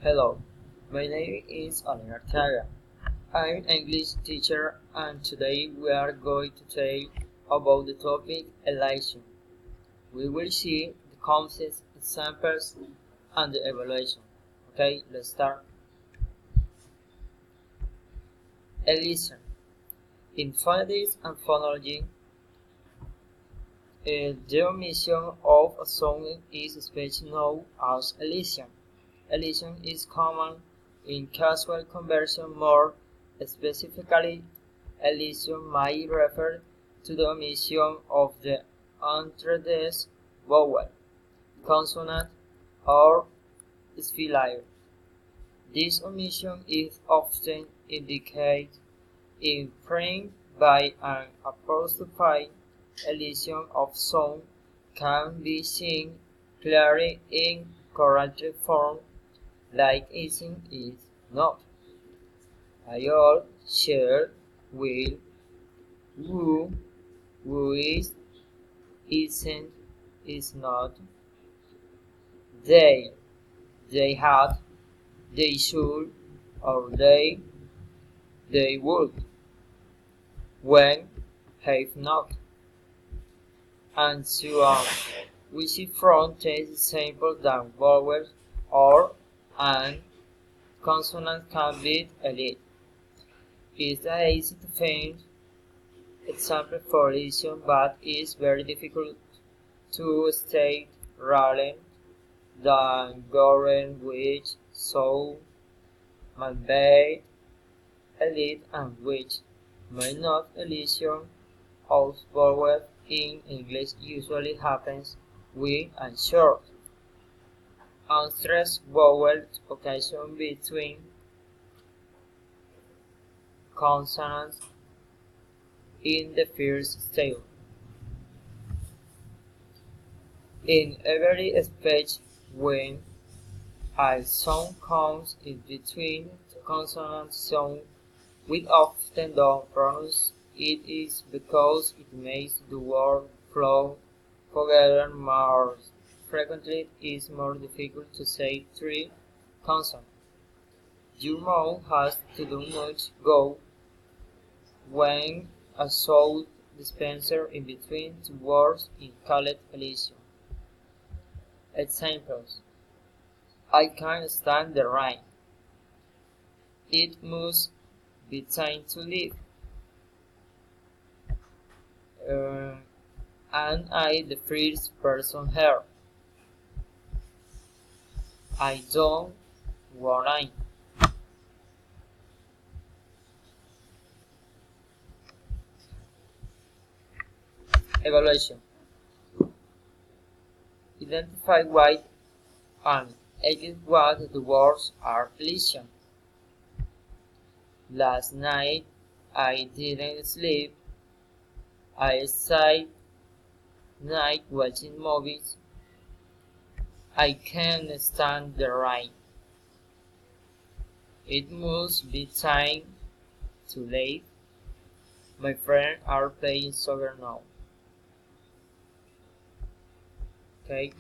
Hello, my name is Oliver Arteaga. I'm an English teacher and today we are going to talk about the topic elation. We will see the concepts, examples, and the evaluation. Okay, let's start. Elision. In phonetics and phonology, the omission of a sound is especially known as elision. Elision is common in casual conversation. More specifically, elision might refer to the omission of the untreated vowel, consonant, or sphellaire. This omission is often indicated in print by an apostrophe. Elision of sound can be seen clearly in corrected form like isn't is not. I all, share, will, who is, isn't, is not. They had, they should, or they would. When, have not, and so on. We see from this example that vowels or and consonants can be elided. It's easy to find example for elision, but it's very difficult to state rather than govern which so might be elite and which may not. Elision of vowels in English usually happens with and short, unstressed vowels occasion between consonants in the first stage. In every speech, when a sound comes in between the consonant sound, we often don't pronounce it is because it makes the word flow together more frequently. It is more difficult to say three consonants. Your mouth has to do much go when a sound dispenser in between two words is called elision. Examples: I can't stand the rain. It must be time to leave. And I the first person here. I don't worry. Evaluation. Identify why and edit what the words are elision. Last night I didn't sleep. I stayed night watching movies. I can't stand the rain. It must be time to leave. My friends are playing soccer now. Okay.